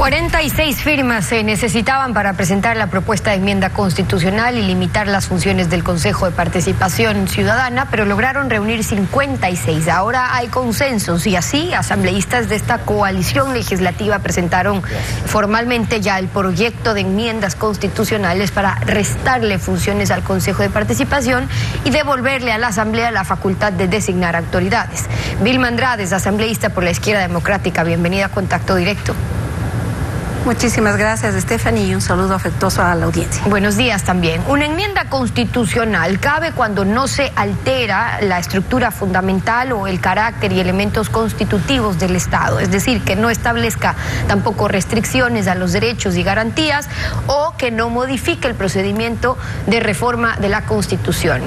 46 firmas se necesitaban para presentar la propuesta de enmienda constitucional y limitar las funciones del Consejo de Participación Ciudadana, pero lograron reunir 56. Ahora hay consensos y así asambleístas de esta coalición legislativa presentaron formalmente ya el proyecto de enmiendas constitucionales para restarle funciones al Consejo de Participación y devolverle a la Asamblea la facultad de designar autoridades. Vilma Andrade es asambleísta por la Izquierda Democrática. Bienvenida a Contacto Directo. Muchísimas gracias, Stephanie, y un saludo afectuoso a la audiencia. Buenos días también. Una enmienda constitucional cabe cuando no se altera la estructura fundamental o el carácter y elementos constitutivos del Estado, es decir, que no establezca tampoco restricciones a los derechos y garantías o que no modifique el procedimiento de reforma de la Constitución.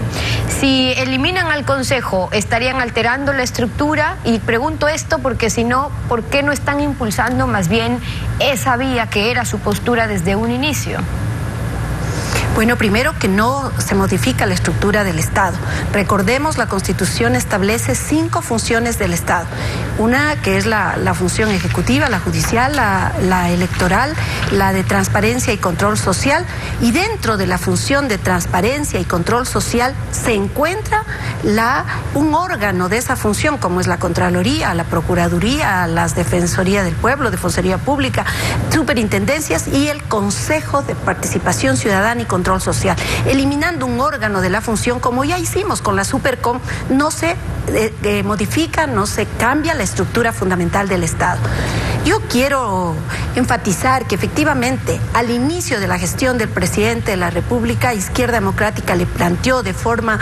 Si eliminan al Consejo, ¿estarían alterando la estructura? Y pregunto esto porque si no, ¿por qué no están impulsando más bien esa vía que era su postura desde un inicio? Bueno, primero que no se modifica la estructura del Estado. Recordemos, la Constitución establece 5 funciones del Estado. Una que es la función ejecutiva, la judicial, la electoral, la de transparencia y control social. Y dentro de la función de transparencia y control social se encuentra un órgano de esa función, como es la Contraloría, la Procuraduría, las Defensoría del Pueblo, Defensoría Pública, superintendencias y el Consejo de Participación Ciudadana y Control Social. Eliminando un órgano de la función, como ya hicimos con la Supercom, no se modifica, no se cambia la estructura fundamental del Estado. Yo quiero enfatizar que efectivamente al inicio de la gestión del presidente de la República, Izquierda Democrática le planteó de forma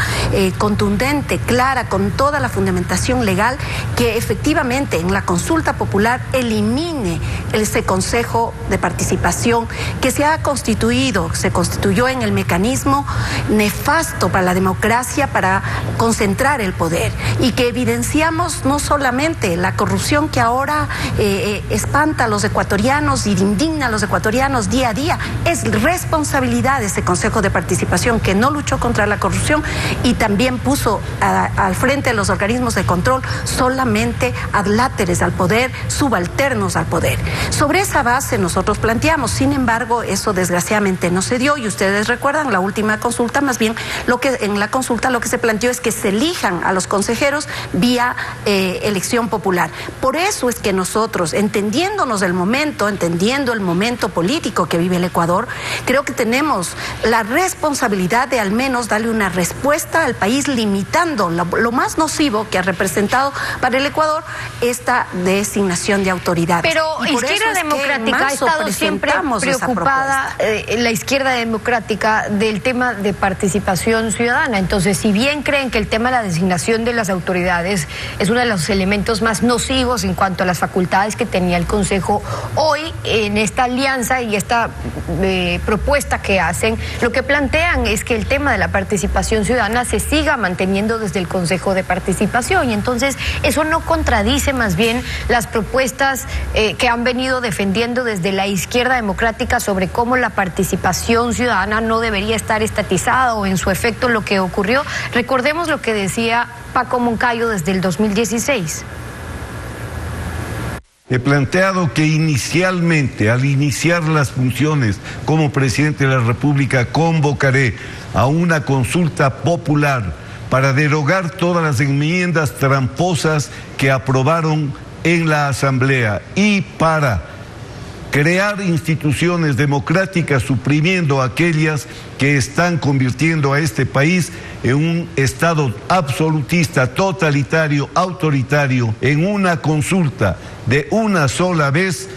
contundente, clara, con toda la fundamentación legal, que efectivamente en la consulta popular elimine ese Consejo de Participación que se constituyó en el mecanismo nefasto para la democracia, para concentrar el poder, y que evidenciamos no solamente la corrupción que ahora espanta a los ecuatorianos y indigna a los ecuatorianos día a día, es responsabilidad de ese Consejo de Participación que no luchó contra la corrupción y también puso al frente de los organismos de control solamente adláteres al poder, subalternos al poder. Sobre esa base nosotros planteamos, sin embargo, eso desgraciadamente no se dio, y ustedes recuerdan la última consulta, más bien en la consulta lo que se planteó es que se elijan a los consejeros vía elección popular. Por eso es que nosotros, entendiendo el momento político que vive el Ecuador, creo que tenemos la responsabilidad de al menos darle una respuesta al país, limitando lo más nocivo que ha representado para el Ecuador esta designación de autoridades. Pero Izquierda Democrática ha estado siempre preocupada, la Izquierda Democrática, del tema de participación ciudadana. Entonces, si bien creen que el tema de la designación de las autoridades es uno de los elementos más nocivos en cuanto a las facultades que tenía el Consejo, hoy en esta alianza y esta propuesta que hacen, lo que plantean es que el tema de la participación ciudadana se siga manteniendo desde el Consejo de Participación, y entonces eso no contradice más bien las propuestas que han venido defendiendo desde la Izquierda Democrática sobre cómo la participación ciudadana no debería estar estatizada, o en su efecto lo que ocurrió. Recordemos lo que decía Paco Moncayo desde el 2016. He planteado que inicialmente, al iniciar las funciones como presidente de la República, convocaré a una consulta popular para derogar todas las enmiendas tramposas que aprobaron en la Asamblea y para crear instituciones democráticas, suprimiendo aquellas que están convirtiendo a este país en un Estado absolutista, totalitario, autoritario. En una consulta de una sola vez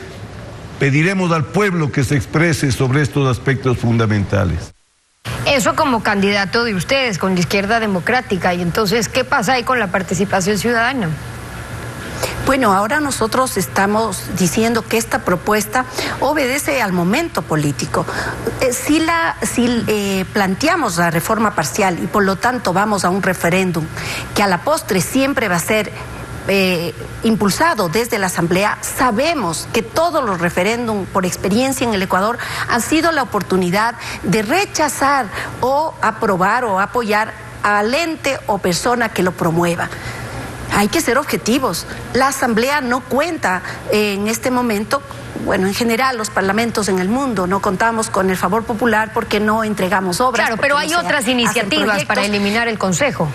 pediremos al pueblo que se exprese sobre estos aspectos fundamentales. Eso como candidato de ustedes con la Izquierda Democrática. Y entonces, ¿qué pasa ahí con la participación ciudadana? Bueno, ahora nosotros estamos diciendo que esta propuesta obedece al momento político. Si planteamos la reforma parcial y por lo tanto vamos a un referéndum que a la postre siempre va a ser impulsado desde la Asamblea, sabemos que todos los referéndums, por experiencia en el Ecuador, han sido la oportunidad de rechazar o aprobar o apoyar al ente o persona que lo promueva. Hay que ser objetivos. La Asamblea no cuenta en este momento bueno, en general los parlamentos en el mundo no contamos con el favor popular porque no entregamos obras. Claro, pero hay otras iniciativas para eliminar el Consejo.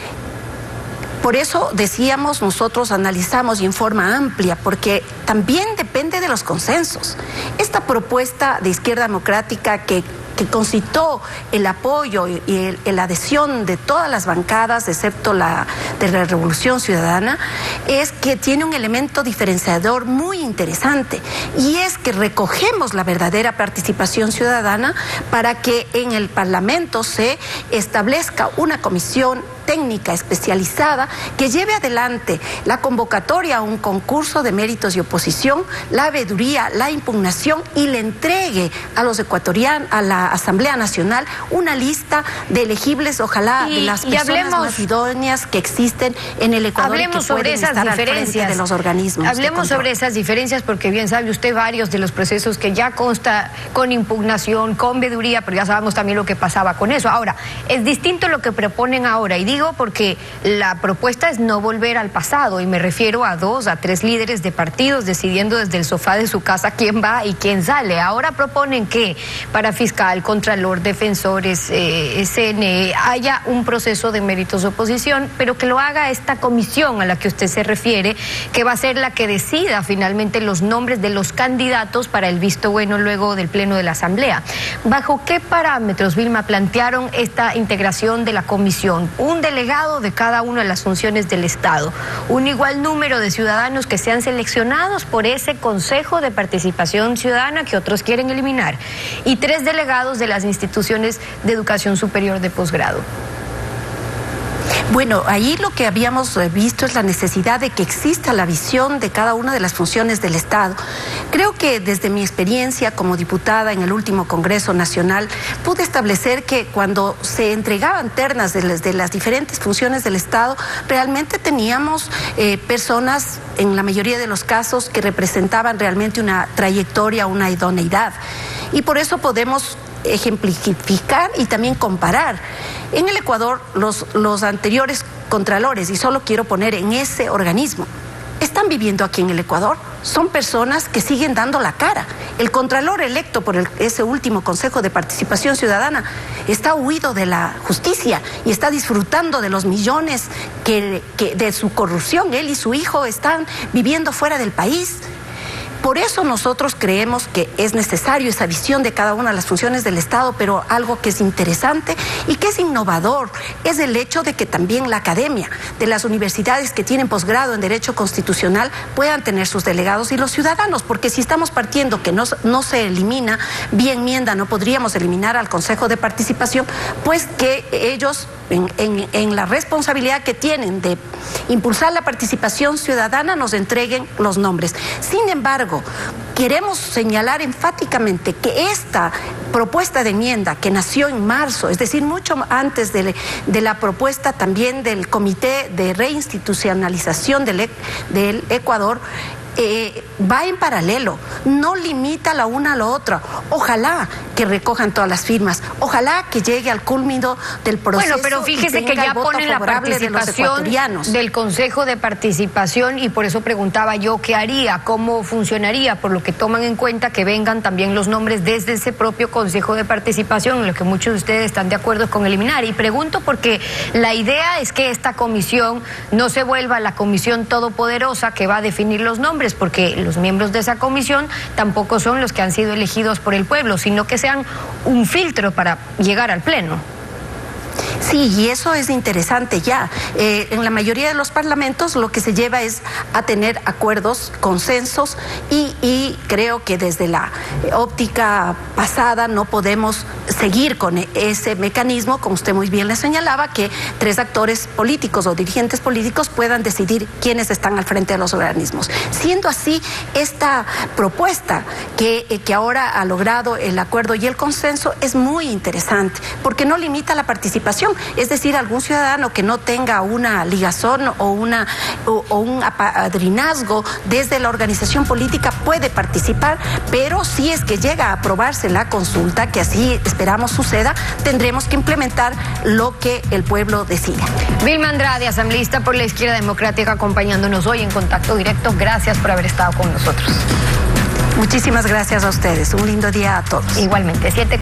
Por eso decíamos, nosotros analizamos y en forma amplia, porque también depende de los consensos. Esta propuesta de Izquierda Democrática que concitó el apoyo y la adhesión de todas las bancadas, excepto la de la Revolución Ciudadana, es que tiene un elemento diferenciador muy interesante, y es que recogemos la verdadera participación ciudadana para que en el Parlamento se establezca una comisión técnica especializada que lleve adelante la convocatoria a un concurso de méritos y oposición, la veeduría, la impugnación, y le entregue a los ecuatorianos, a la Asamblea Nacional, una lista de elegibles, ojalá, de las personas más idóneas que existen en el Ecuador. Hablemos sobre esas diferencias de los organismos. Hablemos sobre esas diferencias, porque bien sabe usted varios de los procesos que ya consta con impugnación, con veeduría, pero ya sabemos también lo que pasaba con eso. Ahora, es distinto lo que proponen ahora, y digo porque la propuesta es no volver al pasado, y me refiero a 2 a 3 líderes de partidos decidiendo desde el sofá de su casa quién va y quién sale. Ahora proponen que para fiscal, contralor, defensores, CNE, haya un proceso de méritos de oposición, pero que lo haga esta comisión a la que usted se refiere, que va a ser la que decida finalmente los nombres de los candidatos para el visto bueno luego del pleno de la Asamblea. ¿Bajo qué parámetros, Vilma, plantearon esta integración de la comisión? Un delegado de cada una de las funciones del Estado, un igual número de ciudadanos que sean seleccionados por ese Consejo de Participación Ciudadana que otros quieren eliminar, y 3 delegados de las instituciones de educación superior de posgrado. Bueno, ahí lo que habíamos visto es la necesidad de que exista la visión de cada una de las funciones del Estado. Creo que desde mi experiencia como diputada en el último Congreso Nacional, pude establecer que cuando se entregaban ternas de las diferentes funciones del Estado, realmente teníamos personas, en la mayoría de los casos, que representaban realmente una trayectoria, una idoneidad. Y por eso podemos ejemplificar y también comparar. En el Ecuador, los anteriores contralores, y solo quiero poner en ese organismo, están viviendo aquí en el Ecuador. Son personas que siguen dando la cara. El contralor electo por ese último Consejo de Participación Ciudadana está huido de la justicia y está disfrutando de los millones de su corrupción. Él y su hijo están viviendo fuera del país. Por eso nosotros creemos que es necesario esa visión de cada una de las funciones del Estado, pero algo que es interesante y que es innovador es el hecho de que también la academia de las universidades que tienen posgrado en Derecho Constitucional puedan tener sus delegados, y los ciudadanos, porque si estamos partiendo que no se elimina, vía enmienda no podríamos eliminar al Consejo de Participación, pues que ellos en la responsabilidad que tienen de impulsar la participación ciudadana nos entreguen los nombres. Sin embargo, queremos señalar enfáticamente que esta propuesta de enmienda que nació en marzo, es decir, mucho antes de la propuesta también del Comité de Reinstitucionalización del Ecuador, va en paralelo, no limita la una a la otra. Ojalá que recojan todas las firmas, ojalá que llegue al culmino del proceso. Bueno, pero fíjese que ya ponen la participación del Consejo de Participación, y por eso preguntaba yo qué haría, cómo funcionaría, por lo que toman en cuenta que vengan también los nombres desde ese propio Consejo de Participación, en lo que muchos de ustedes están de acuerdo con eliminar. Y pregunto porque la idea es que esta comisión no se vuelva la comisión todopoderosa que va a definir los nombres, porque los miembros de esa comisión tampoco son los que han sido elegidos por el pueblo, sino que sean un filtro para llegar al pleno. Sí, y eso es interesante ya. En la mayoría de los parlamentos lo que se lleva es a tener acuerdos, consensos, y creo que desde la óptica pasada no podemos seguir con ese mecanismo, como usted muy bien le señalaba, que 3 actores políticos o dirigentes políticos puedan decidir quiénes están al frente de los organismos. Siendo así, esta propuesta que ahora ha logrado el acuerdo y el consenso es muy interesante, porque no limita la participación. Es decir, algún ciudadano que no tenga una ligazón o un apadrinazgo desde la organización política puede participar, pero si es que llega a aprobarse la consulta, que así esperamos suceda, tendremos que implementar lo que el pueblo decida. Vilma Andrade, asambleísta por la Izquierda Democrática, acompañándonos hoy en Contacto Directo. Gracias por haber estado con nosotros. Muchísimas gracias a ustedes. Un lindo día a todos. Igualmente.